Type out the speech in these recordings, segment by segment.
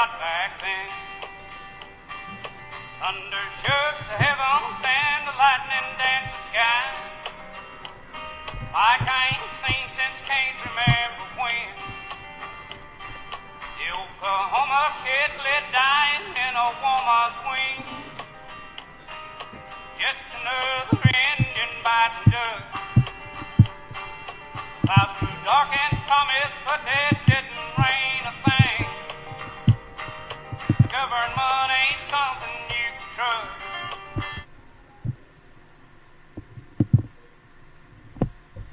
God back then. Thunder shook the heavens and the lightning danced the sky, like I ain't seen since can't remember when. The Oklahoma kid lay dying in a woman's wing. Just another Indian biting dust. Clouds grew dark and promised, but it didn't rain a thing. The government ain't something you can trust.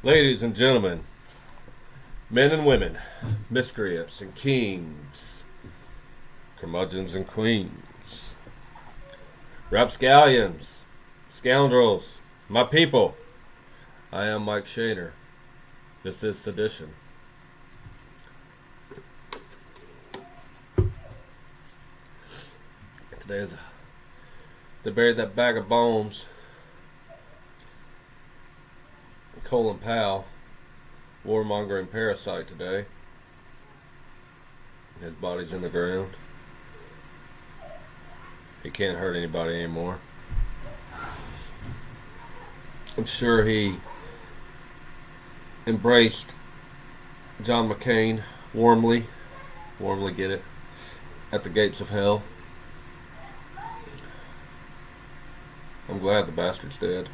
Ladies and gentlemen, men and women, miscreants and kings, curmudgeons and queens, rapscallions, scoundrels, my people, I am Mike Shader. This is Sedition. Today is they buried that bag of bones. Colin Powell, warmongering parasite today. His body's in the ground. He can't hurt anybody anymore. I'm sure he embraced John McCain warmly get it, at the gates of hell. I'm glad the bastard's dead.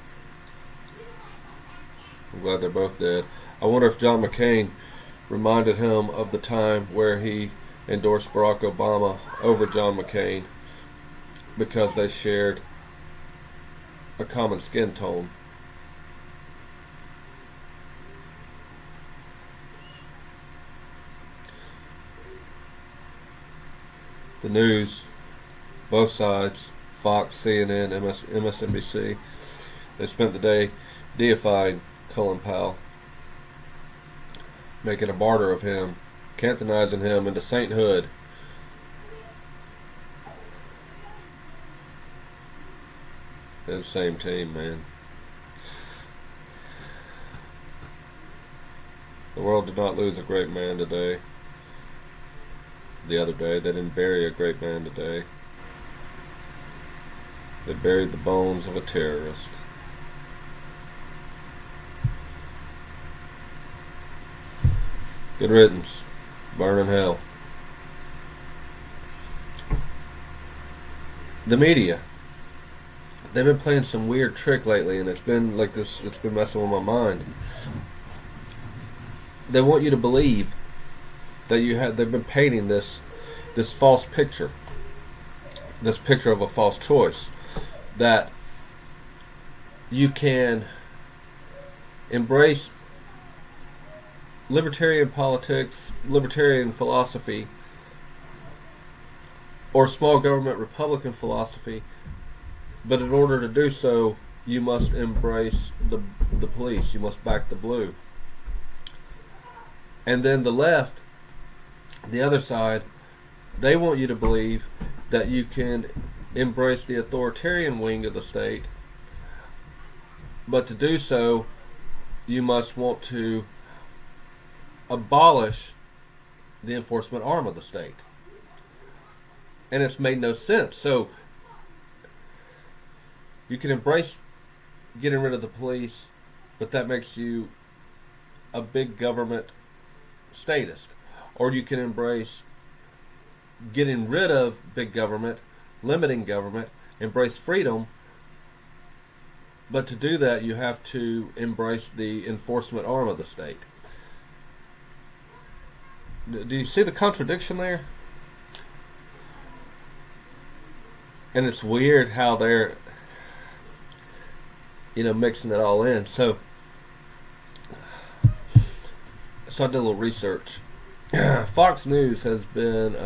I'm glad they're both dead. I wonder if John McCain reminded him of the time where he endorsed Barack Obama over John McCain because they shared a common skin tone. The news, both sides, Fox, CNN, MSNBC, they spent the day deifying Colin Powell, making a martyr of him, canonizing him into sainthood. They're the same team, man. The world did not lose a great man today. The other day, they didn't bury a great man today. They buried the bones of a terrorist. Good riddance. Burn in hell. The media. They've been playing some weird trick lately, and it's been like this. It's been messing with my mind. They want you to believe that they've been painting this false picture. This picture of a false choice. That you can embrace libertarian politics, libertarian philosophy, or small government Republican philosophy, but in order to do so, you must embrace the police. You must back the blue. And then the left, the other side, they want you to believe that you can embrace the authoritarian wing of the state, but to do so, you must want to abolish the enforcement arm of the state. And it's made no sense. So you can embrace getting rid of the police, but that makes you a big government statist. Or you can embrace getting rid of big government, limiting government, embrace freedom, but to do that you have to embrace the enforcement arm of the state. Do you see the contradiction there? And it's weird how they're, mixing it all in. So I did a little research. Fox News has been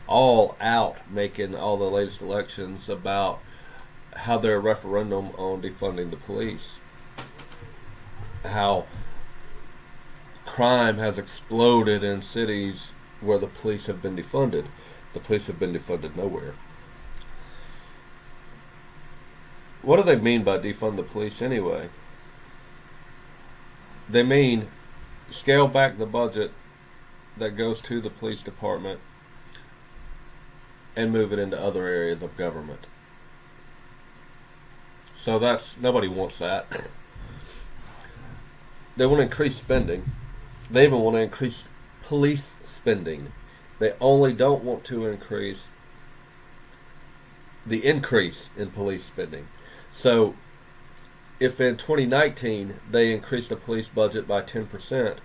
all out making all the latest elections about how their referendum on defunding the police, how crime has exploded in cities where the police have been defunded. The police have been defunded nowhere. What do they mean by defund the police anyway? They mean scale back the budget that goes to the police department and move it into other areas of government. So nobody wants that. They want to increase spending. They even want to increase police spending. They only don't want to increase the increase in police spending. So if in 2019 they increased the police budget by 10%,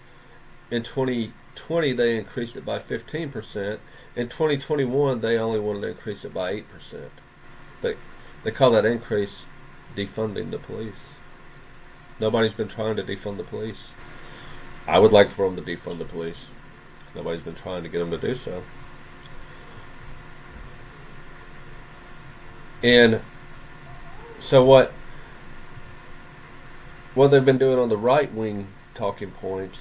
in 2020 they increased it by 15%, in 2021 they only wanted to increase it by 8%. They call that increase defunding the police. Nobody's been trying to defund the police. I would like for them to defund the police. Nobody's been trying to get them to do so. And so what they've been doing on the right wing talking points,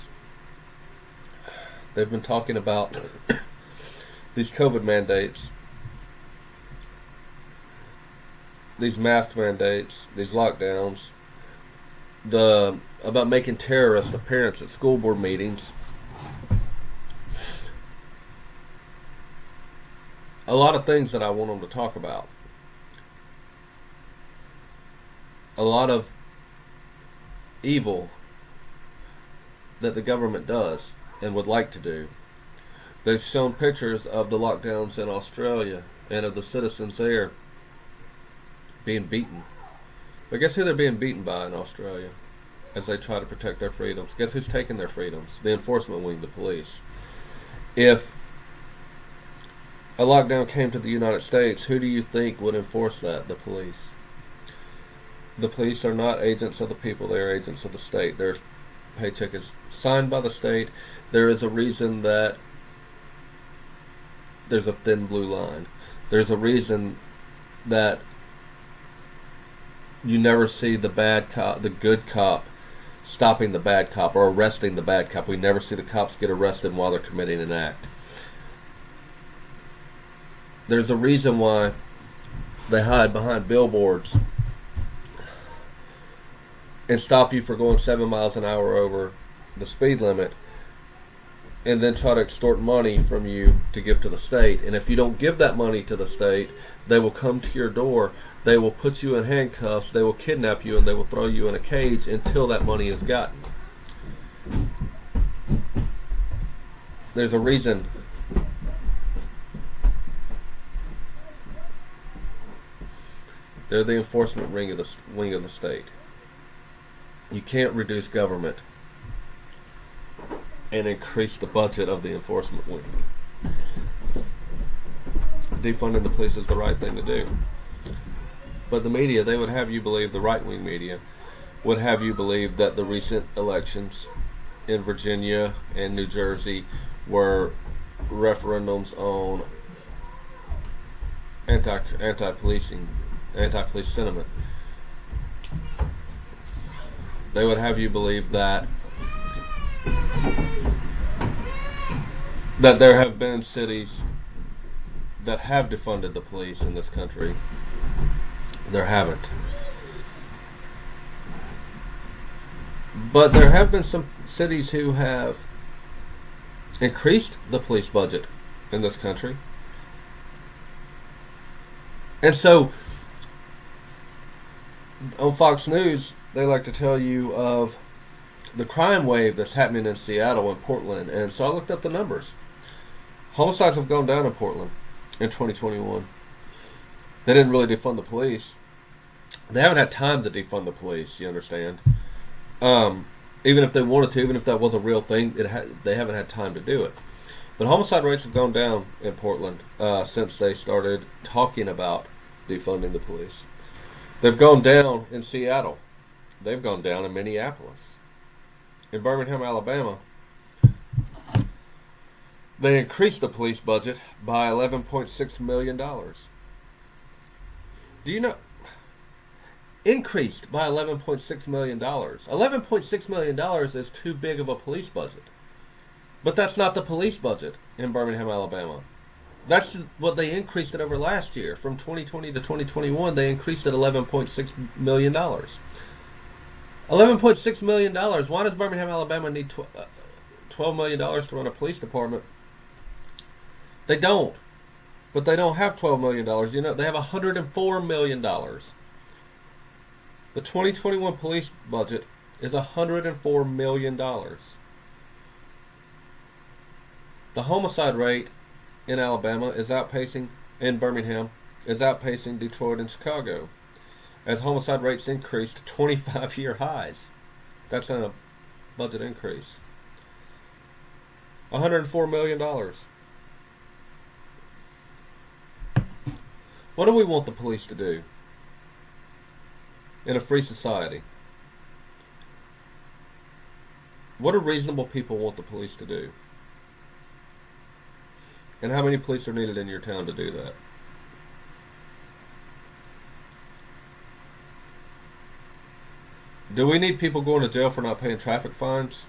they've been talking about these COVID mandates, these mask mandates, these lockdowns, about making terrorist appearance at school board meetings. A lot of things that I want them to talk about. A lot of evil that the government does and would like to do. They've shown pictures of the lockdowns in Australia and of the citizens there being beaten. But guess who they're being beaten by in Australia as they try to protect their freedoms? Guess who's taking their freedoms? The enforcement wing, the police. If a lockdown came to the United States, who do you think would enforce that? The police. The police are not agents of the people, they are agents of the state. Their paycheck is signed by the state. There is a reason that there's a thin blue line. There's a reason that you never see the bad cop, the good cop, stopping the bad cop or arresting the bad cop. We never see the cops get arrested while they're committing an act. There's a reason why they hide behind billboards and stop you for going 7 miles an hour over the speed limit, and then try to extort money from you to give to the state. And if you don't give that money to the state, they will come to your door, they will put you in handcuffs, they will kidnap you, and they will throw you in a cage until that money is gotten. There's a reason they're the enforcement wing of the state. You can't reduce government and increase the budget of the enforcement wing. Defunding the police is the right thing to do. But the media, they would have you believe, the right-wing media, would have you believe that the recent elections in Virginia and New Jersey were referendums on anti-police sentiment. They would have you believe that there have been cities that have defunded the police in this country. There haven't. But there have been some cities who have increased the police budget in this country. And so, on Fox News, they like to tell you of the crime wave that's happening in Seattle and Portland. And so I looked up the numbers. Homicides have gone down in Portland in 2021. They didn't really defund the police. They haven't had time to defund the police, you understand? Even if they wanted to, even if that was a real thing, they haven't had time to do it. But homicide rates have gone down in Portland since they started talking about defunding the police. They've gone down in Seattle. They've gone down in Minneapolis. In Birmingham, Alabama, they increased the police budget by $11.6 million. Do you know? Increased by $11.6 million. $11.6 million is too big of a police budget. But that's not the police budget in Birmingham, Alabama. That's what they increased it over last year. From 2020 to 2021, they increased it $11.6 million. $11.6 million. Why does Birmingham, Alabama need $12 million to run a police department? They don't. But they don't have $12 million. You know, they have $104 million. The 2021 police budget is $104 million. The homicide rate in Alabama is outpacing, in Birmingham, is outpacing Detroit and Chicago, as homicide rates increased to 25-year highs. That's a budget increase. $104 million. What do we want the police to do in a free society? What do reasonable people want the police to do? And how many police are needed in your town to do that? Do we need people going to jail for not paying traffic fines?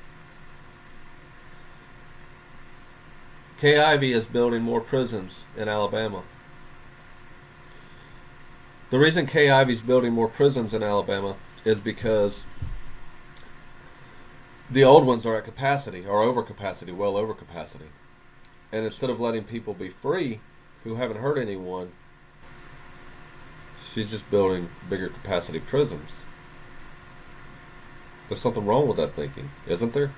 Kay Ivey is building more prisons in Alabama. The reason Kay Ivey's building more prisons in Alabama is because the old ones are at capacity, or over capacity, well over capacity. And instead of letting people be free who haven't hurt anyone, she's just building bigger capacity prisons. There's something wrong with that thinking, isn't there?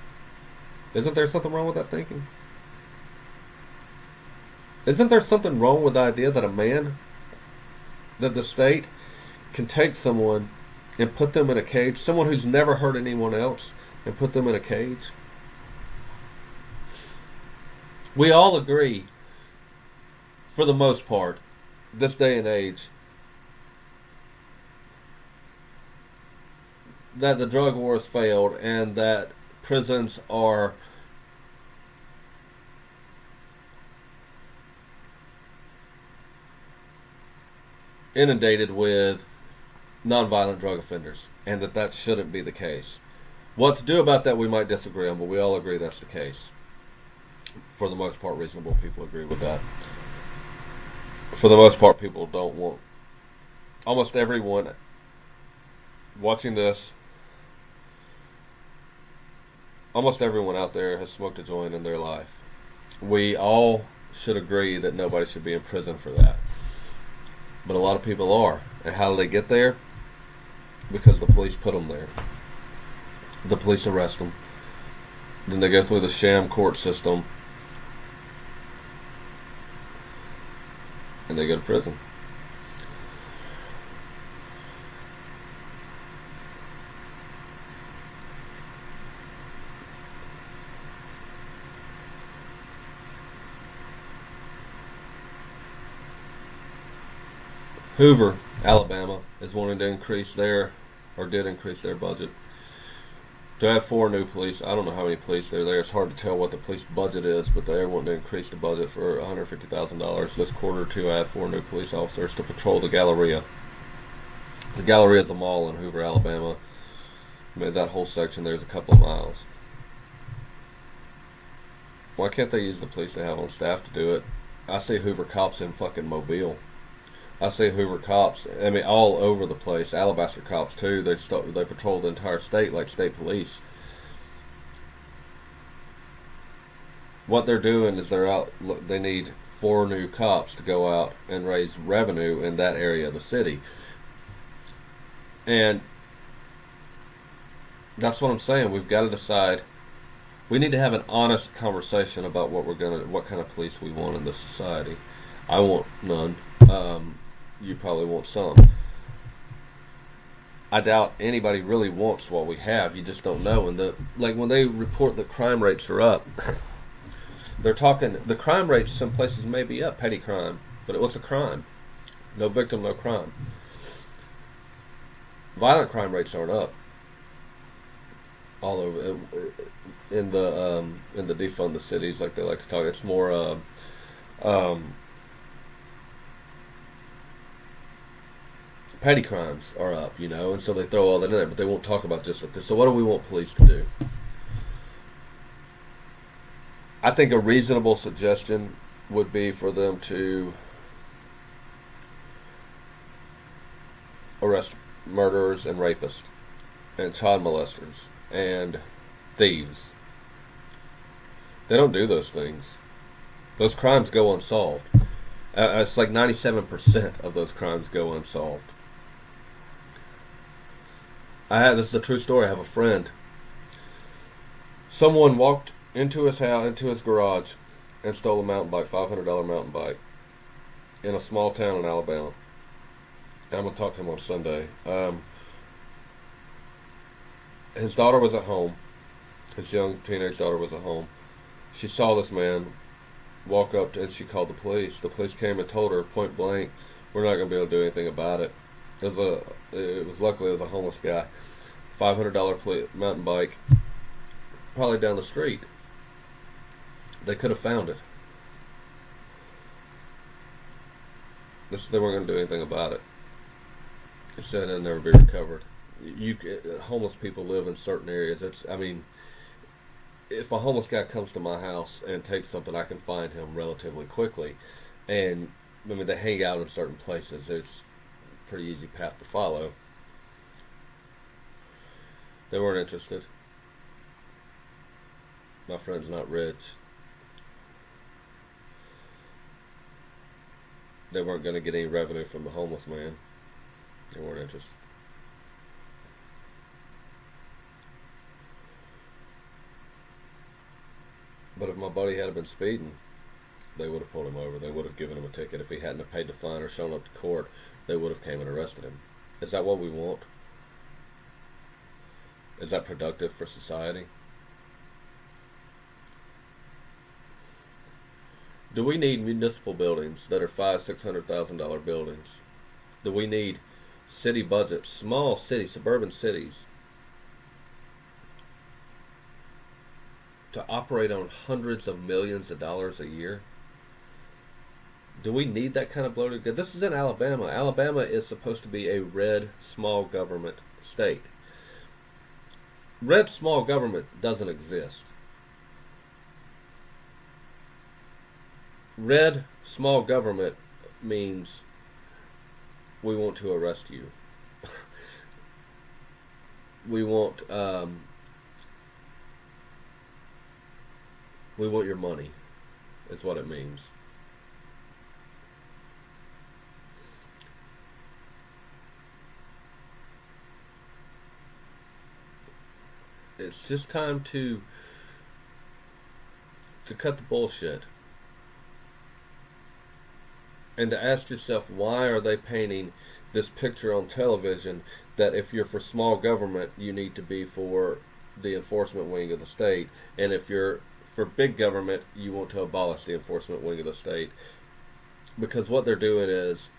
Isn't there something wrong with that thinking? Isn't there something wrong with the idea that that the state can take someone and put them in a cage, someone who's never hurt anyone else, and put them in a cage? We all agree, for the most part, this day and age, that the drug war has failed and that prisons are inundated with nonviolent drug offenders, and that shouldn't be the case. What to do about that we might disagree on, but we all agree that's the case. For the most part, reasonable people agree with that. For the most part, people don't want... Almost everyone watching this, almost everyone out there has smoked a joint in their life. We all should agree that nobody should be in prison for that. But a lot of people are. And how do they get there? Because the police put them there. The police arrest them. Then they go through the sham court system. And they go to prison. Hoover, Alabama, is wanting to increase their, or did increase their budget to have 4 new police. I don't know how many police are there. It's hard to tell what the police budget is, but they're wanting to increase the budget for $150,000 this quarter to add 4 new police officers to patrol the Galleria. The Galleria is a mall in Hoover, Alabama. I mean, that whole section there's a couple of miles. Why can't they use the police they have on staff to do it? I see Hoover cops in fucking Mobile. I see Hoover cops, I mean, all over the place. Alabaster cops, too. They patrol the entire state like state police. What they're doing is they need 4 new cops to go out and raise revenue in that area of the city. And that's what I'm saying. We've got to decide. We need to have an honest conversation about what kind of police we want in this society. I want none. You probably want some. I doubt anybody really wants what we have. You just don't know. And when they report that crime rates are up, they're talking. The crime rates some places may be up, petty crime, but what's a crime? No victim, no crime. Violent crime rates aren't up. All over in the defund the cities, like they like to talk. It's more. Petty crimes are up, and so they throw all that in there, but they won't talk about just like this. So what do we want police to do? I think a reasonable suggestion would be for them to arrest murderers and rapists and child molesters and thieves. They don't do those things. Those crimes go unsolved. It's like 97% of those crimes go unsolved. This is a true story. I have a friend. Someone walked into his house, into his garage, and stole a mountain bike, $500 mountain bike, in a small town in Alabama. And I'm gonna talk to him on Sunday. His daughter was at home. His young teenage daughter was at home. She saw this man walk up and she called the police. The police came and told her point blank, "We're not going to be able to do anything about it." Luckily it was a homeless guy. $500 mountain bike, probably down the street. They could have found it. They weren't going to do anything about it. It said it'll never be recovered. Homeless people live in certain areas. If a homeless guy comes to my house and takes something, I can find him relatively quickly. And they hang out in certain places. It's a pretty easy path to follow. They weren't interested. My friend's not rich. They weren't going to get any revenue from the homeless man. They weren't interested. But if my buddy had been speeding, they would have pulled him over. They would have given him a ticket. If he hadn't have paid the fine or shown up to court, they would have came and arrested him. Is that what we want? Is that productive for society? Do we need municipal buildings that are $500,000-$600,000 buildings? Do we need city budgets, small cities, suburban cities, to operate on hundreds of millions of dollars a year? Do we need that kind of bloated? This is in Alabama. Alabama is supposed to be a red small government state. Red small government doesn't exist. Red small government means we want to arrest you. We want your money, is what it means. It's just time to cut the bullshit and to ask yourself, why are they painting this picture on television that if you're for small government, you need to be for the enforcement wing of the state, and if you're for big government, you want to abolish the enforcement wing of the state? Because what they're doing is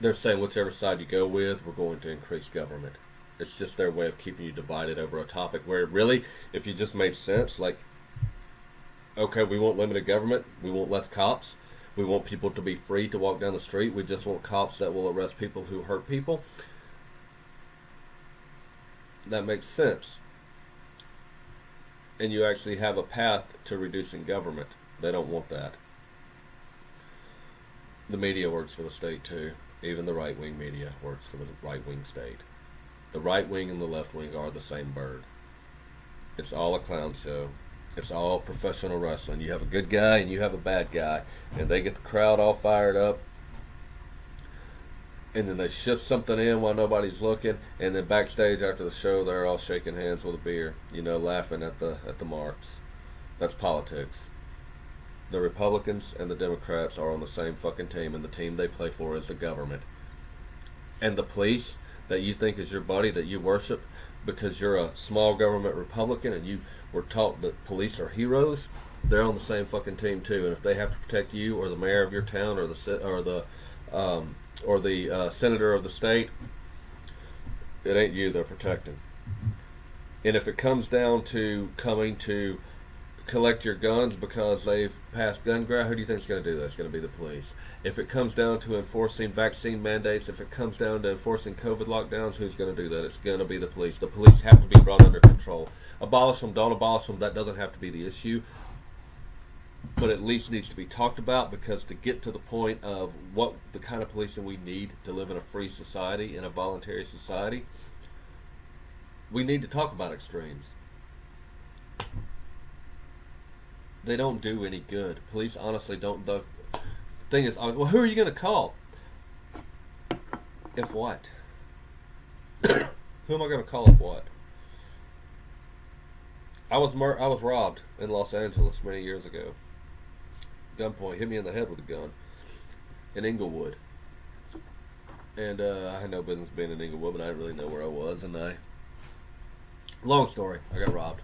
they're saying whichever side you go with, we're going to increase government. It's just their way of keeping you divided over a topic where really, if you just made sense, like, okay, we want limited government, we want less cops, we want people to be free to walk down the street, we just want cops that will arrest people who hurt people. That makes sense. And you actually have a path to reducing government. They don't want that. The media works for the state too. Even the right-wing media works for the right-wing state. The right wing and the left wing are the same bird. It's all a clown show. It's all professional wrestling. You have a good guy and you have a bad guy, and they get the crowd all fired up, and then they shift something in while nobody's looking, and then backstage after the show they're all shaking hands with a beer, laughing at the marks. That's politics. The Republicans and the Democrats are on the same fucking team, and the team they play for is the government. And the police that you think is your buddy, that you worship because you're a small government Republican and you were taught that police are heroes, they're on the same fucking team too. And if they have to protect you or the mayor of your town or the senator of the state, it ain't you they're protecting. And if it comes down to coming to collect your guns because they've passed gun grab, who do you think is going to do that? It's going to be the police. If it comes down to enforcing vaccine mandates, if it comes down to enforcing COVID lockdowns, who's going to do that? It's going to be the police. The police have to be brought under control. Abolish them, don't abolish them, that doesn't have to be the issue. But at least needs to be talked about, because to get to the point of what the kind of policing we need to live in a free society, in a voluntary society, we need to talk about extremes. They don't do any good. Police honestly don't. Thing is, well, who are you going to call? If what? Who am I going to call if what? I was robbed in Los Angeles many years ago. Gunpoint, hit me in the head with a gun in Inglewood, and I had no business being in Inglewood, but I didn't really know where I was, and long story, I got robbed.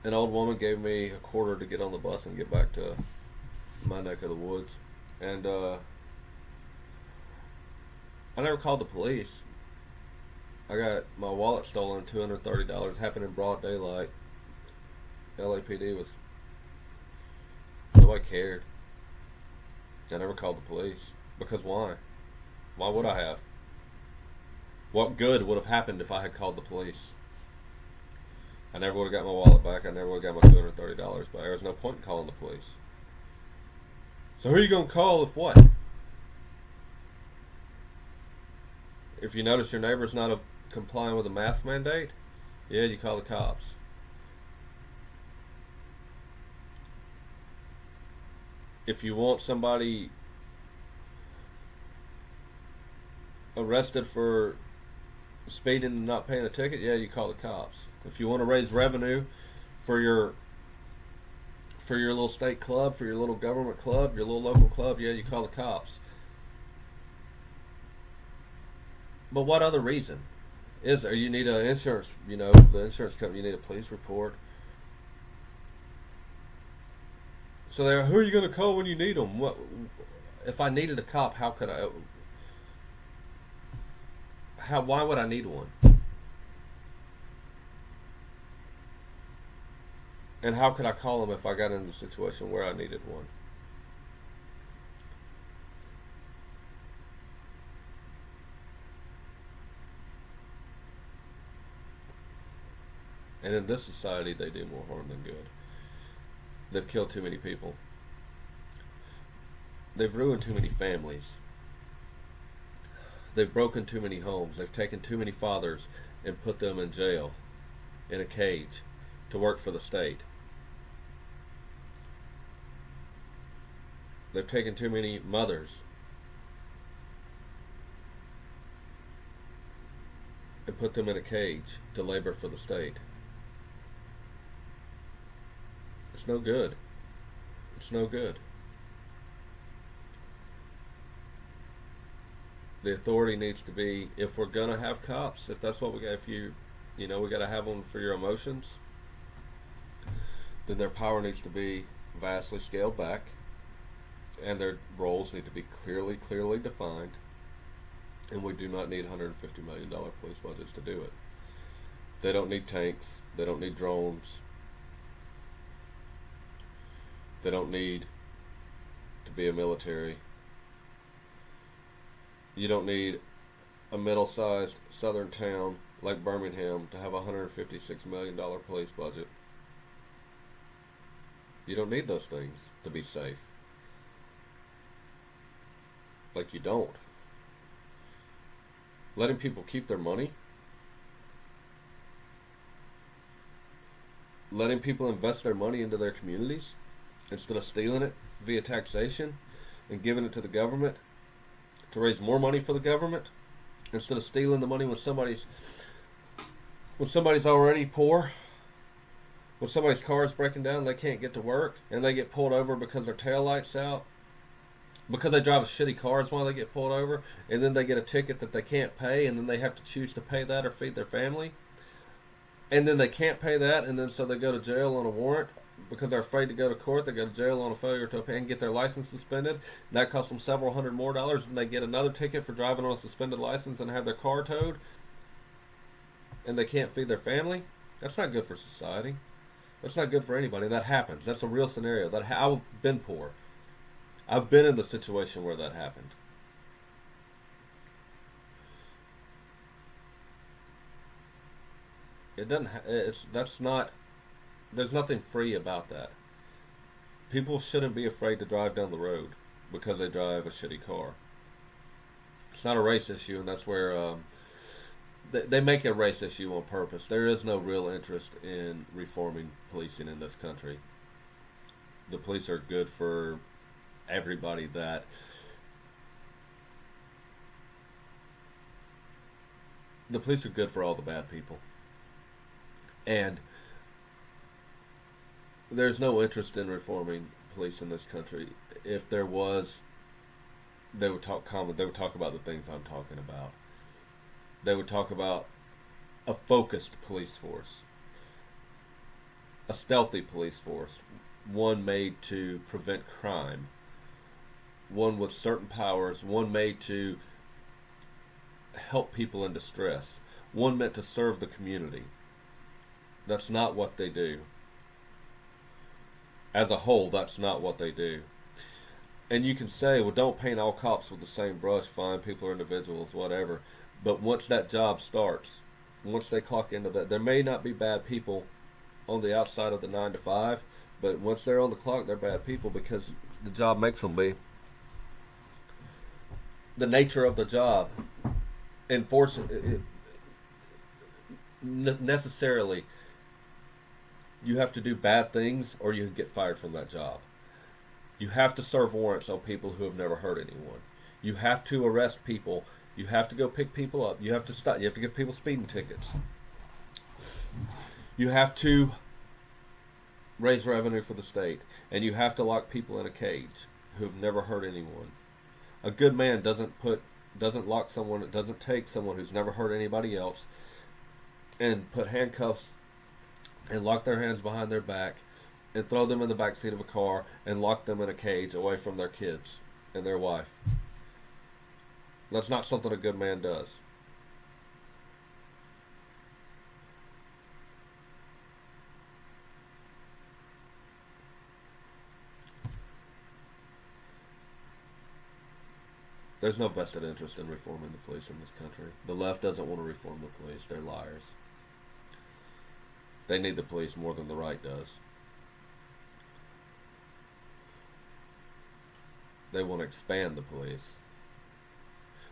An old woman gave me a quarter to get on the bus and get back to my neck of the woods, and I never called the police. I got my wallet stolen, $230. Happened in broad daylight. LAPD was, nobody cared. I never called the police. Because why? Why would I have? What good would have happened if I had called the police? I never would have got my wallet back. I never would have got my $230 back. There was no point in calling the police. So who are you going to call if what? If you notice your neighbor's not complying with a mask mandate, yeah, you call the cops. If you want somebody arrested for speeding and not paying a ticket, yeah, you call the cops. If you want to raise revenue for your little state club, for your little government club, your little local club, yeah, you call the cops. But what other reason is there? You need an insurance, the insurance company, you need a police report. So who are you going to call when you need them? What, if I needed a cop, how could I? Why would I need one? And how could I call them if I got into a situation where I needed one? And in this society, they do more harm than good. They've killed too many people. They've ruined too many families. They've broken too many homes. They've taken too many fathers and put them in jail, in a cage, to work for the state. They've taken too many mothers and put them in a cage to labor for the state. It's no good. It's no good. The authority needs to be, if we're gonna have cops, if that's what we got, we gotta have them for your emotions, then their power needs to be vastly scaled back, and their roles need to be clearly defined, and we do not need $150 million police budgets to do it. They don't need tanks. They don't need drones. They don't need to be a military. You don't need a middle-sized southern town like Birmingham to have a $156 million police budget. You don't need those things to be safe. Like, you don't. Letting people keep their money, letting people invest their money into their communities instead of stealing it via taxation and giving it to the government to raise more money for the government, instead of stealing the money when somebody's already poor, when somebody's car is breaking down and they can't get to work and they get pulled over because their tail light's out, because they drive a shitty car is why they get pulled over, and then they get a ticket that they can't pay, and then they have to choose to pay that or feed their family, and then they can't pay that, and then so they go to jail on a warrant because they're afraid to go to court. They go to jail on a failure to pay and get their license suspended. That costs them several $100 more, and they get another ticket for driving on a suspended license and have their car towed, and they can't feed their family. That's not good for society. That's not good for anybody. That happens. That's a real scenario. I've been poor. I've been in the situation where that happened. It doesn't. That's not. There's nothing free about that. People shouldn't be afraid to drive down the road because they drive a shitty car. It's not a race issue, and that's where they make a race issue on purpose. There is no real interest in reforming policing in this country. The police are good for everybody that the police are good for all the bad people. And there's no interest in reforming police in this country. If there was, they would talk common. They would talk about the things I'm talking about. They would talk about a focused police force, a stealthy police force, one made to prevent crime, one with certain powers, one made to help people in distress, one meant to serve the community. That's not what they do. As a whole, that's not what they do. And you can say, well, don't paint all cops with the same brush, fine, people are individuals, whatever. But once that job starts, once they clock into that, there may not be bad people on the outside of the 9 to 5, but once they're on the clock, they're bad people because the job makes them be. The nature of the job enforcing it, necessarily, you have to do bad things or you get fired from that job. You have to serve warrants on people who have never hurt anyone. You have to arrest people. You have to go pick people up. You have to stop. You have to give people speeding tickets. You have to raise revenue for the state, and you have to lock people in a cage who have never hurt anyone. A good man doesn't lock someone. Doesn't take someone who's never hurt anybody else and put handcuffs and lock their hands behind their back and throw them in the back seat of a car and lock them in a cage away from their kids and their wife. That's not something a good man does. There's no vested interest in reforming the police in this country. The left doesn't want to reform the police. They're liars. They need the police more than the right does. They want to expand the police.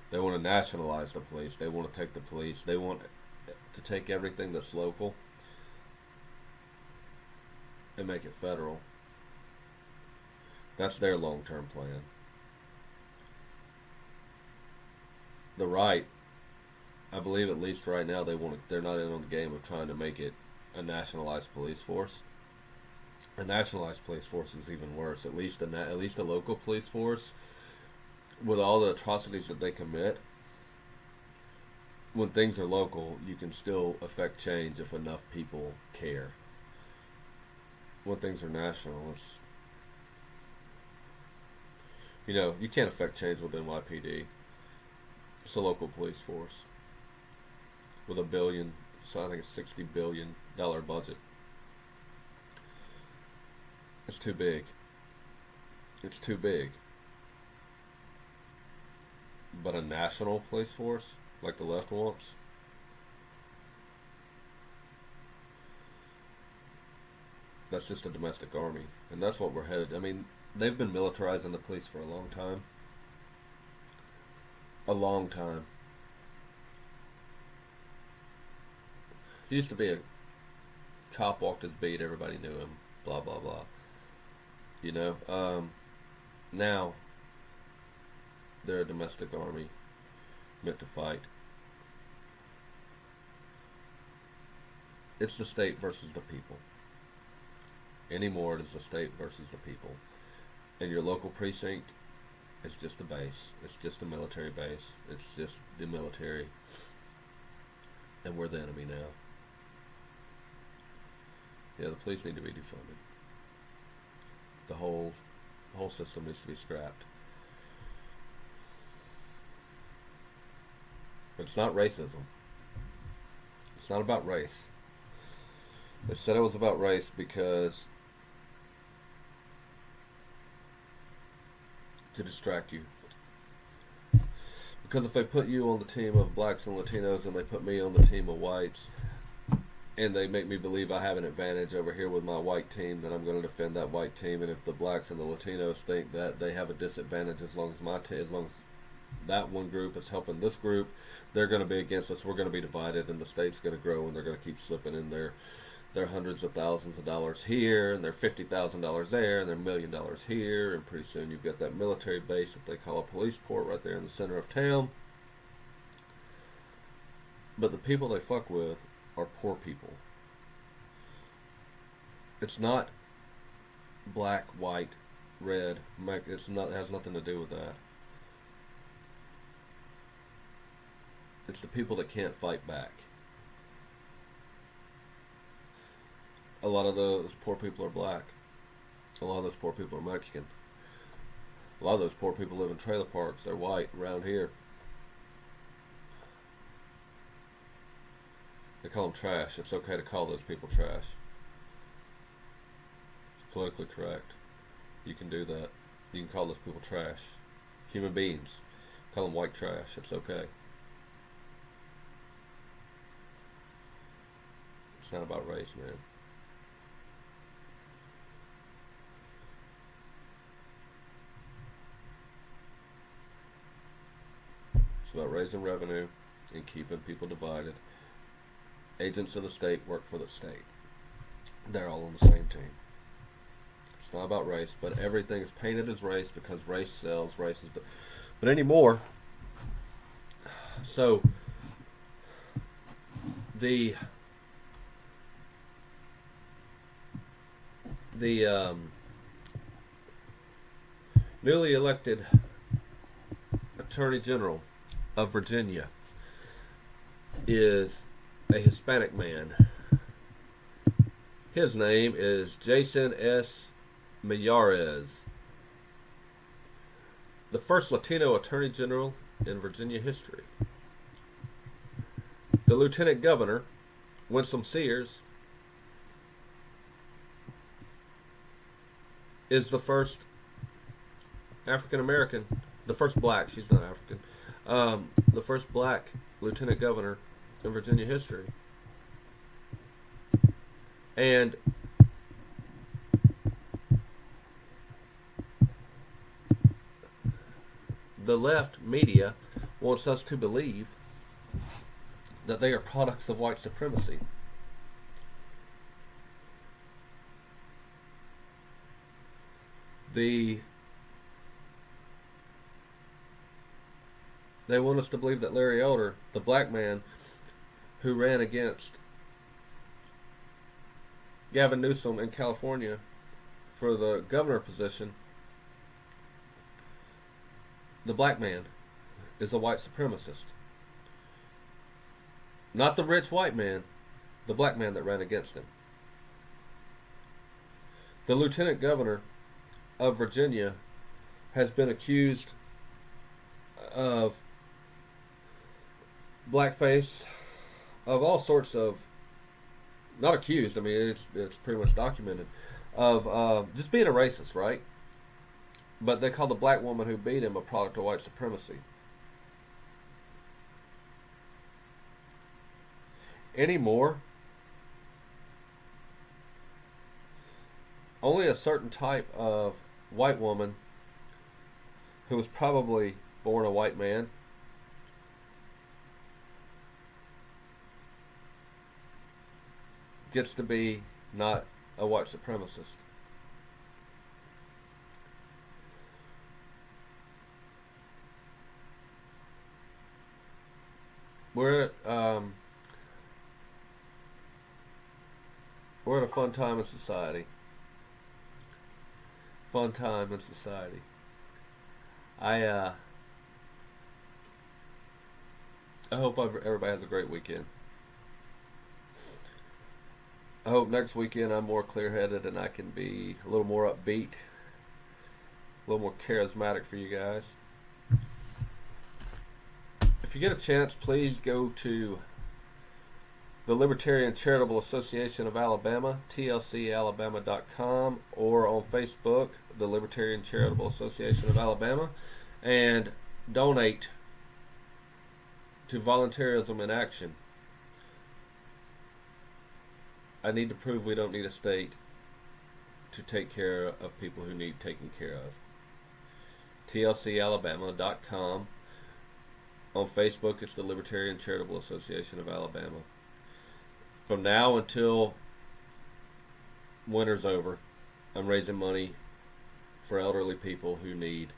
They want to nationalize the police. They want to take the police. They want to take everything that's local and make it federal. That's their long-term plan. The right, I believe at least right now, they're not in on the game of trying to make it a nationalized police force. A nationalized police force is even worse. At least a local police force, with all the atrocities that they commit, when things are local, you can still affect change if enough people care. When things are national, you can't affect change with NYPD. It's a local police force with $1 billion, so I think it's $60 billion budget. It's too big. It's too big. But a national police force, like the left wants, that's just a domestic army. And that's what we're headed. I mean, they've been militarizing the police for a long time. A long time. He used to be a cop, walked his beat, everybody knew him, blah, blah, blah. Now they're a domestic army meant to fight. It's the state versus the people. Anymore, it is the state versus the people. And your local precinct is just a base. It's just a military base. It's just the military. And we're the enemy now. Yeah, the police need to be defunded. The whole system needs to be scrapped. But it's not racism. It's not about race. They said it was about race because to distract you. Because if they put you on the team of blacks and Latinos and they put me on the team of whites, and they make me believe I have an advantage over here with my white team, then I'm going to defend that white team. And if the blacks and the Latinos think that they have a disadvantage as long as that one group is helping this group, they're going to be against us. We're going to be divided, and the state's going to grow, and they're going to keep slipping in their they're hundreds of thousands of dollars here, and they're $50,000 there, and they're $1,000,000 here, and pretty soon you've got that military base that they call a police port right there in the center of town. But the people they fuck with are poor people. It's not black, white, red. It has nothing to do with that. It's the people that can't fight back. A lot of those poor people are black. A lot of those poor people are Mexican. A lot of those poor people live in trailer parks. They're white around here. They call them trash. It's okay to call those people trash. It's politically correct. You can do that. You can call those people trash. Human beings. Call them white trash. It's okay. It's not about race, man. It's about raising revenue and keeping people divided. Agents of the state work for the state. They're all on the same team. It's not about race, but everything is painted as race because race sells. Race is, but anymore. So the newly elected Attorney General of Virginia is a Hispanic man. His name is Jason S. Miyares, the first Latino Attorney General in Virginia history. The Lieutenant Governor, Winsome Sears, is the first African American, the first black, she's not African, the first black Lieutenant Governor in Virginia history. And the left media wants us to believe that they are products of white supremacy. They want us to believe that Larry Elder, the black man who ran against Gavin Newsom in California for the governor position, the black man is a white supremacist. Not the rich white man, the black man that ran against him. The Lieutenant Governor of Virginia has been accused of blackface, of all sorts of, not accused, I mean it's pretty much documented, of just being a racist, right? But they call the black woman who beat him a product of white supremacy. Anymore, only a certain type of white woman who was probably born a white man gets to be not a white supremacist. We're at a fun time in society. Fun time in society. I hope everybody has a great weekend. I hope next weekend I'm more clear-headed and I can be a little more upbeat, a little more charismatic for you guys. If you get a chance, please go to the Libertarian Charitable Association of Alabama, tlcalabama.com, or on Facebook, the Libertarian Charitable Association of Alabama, and donate to Voluntarism in Action. I need to prove we don't need a state to take care of people who need taken care of. tlcalabama.com. On Facebook, it's the Libertarian Charitable Association of Alabama. From now until winter's over, I'm raising money for elderly people who need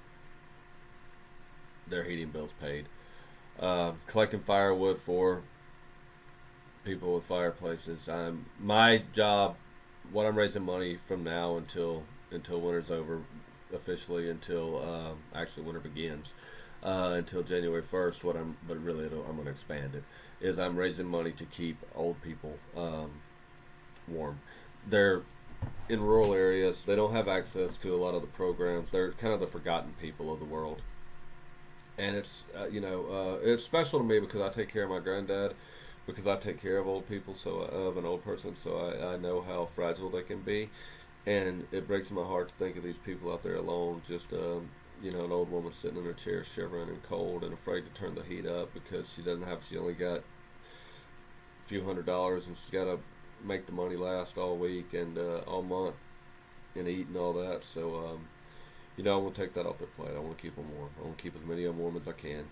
their heating bills paid. Collecting firewood for people with fireplaces. My job, what I'm raising money from now until winter's over, officially until actually winter begins, until January 1st. But really I'm going to expand it. Is I'm raising money to keep old people warm. They're in rural areas. They don't have access to a lot of the programs. They're kind of the forgotten people of the world. And it's it's special to me because I take care of my granddad, because I take care of old people, of an old person, so I know how fragile they can be, and it breaks my heart to think of these people out there alone, just an old woman sitting in her chair shivering and cold and afraid to turn the heat up because she only got a few $100s, and she's got to make the money last all week and all month and eat and all that. So I want to take that off their plate. I want to keep them warm. I want to keep as many of them warm as I can.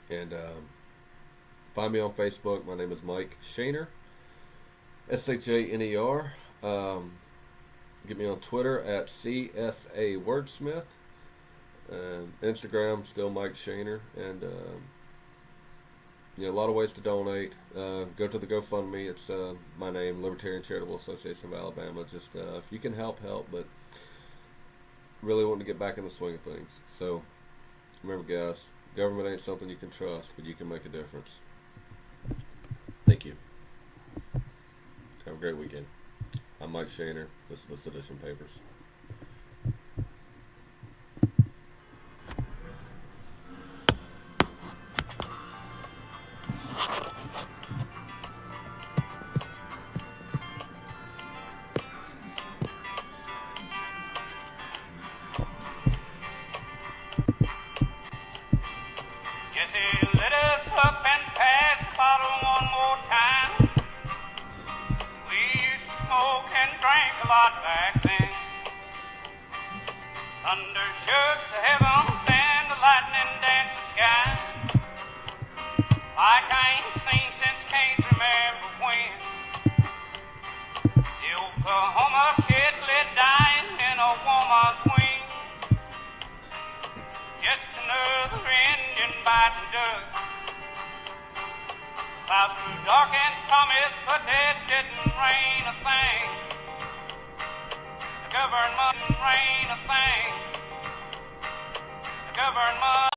And find me on Facebook. My name is Mike Shaner, SHANER. Get me on Twitter at CSA Wordsmith. Instagram, still Mike Shaner. And a lot of ways to donate. Go to the GoFundMe. It's my name, Libertarian Charitable Association of Alabama. Just if you can help. But really wanting to get back in the swing of things. So remember, guys, government ain't something you can trust, but you can make a difference. Thank you. Have a great weekend. I'm Mike Shaner. This is the Sedition Papers. Let us up and pass the bottle one more time. We used to smoke and drank a lot back then. Thunder shook the heavens and the lightning danced the sky. Like I ain't seen since can't remember when. The Oklahoma kid lay dying in a woman's wing. Just another Indian biting dust. Clouds grew dark and promised, but it didn't rain a thing. The government didn't rain a thing. The government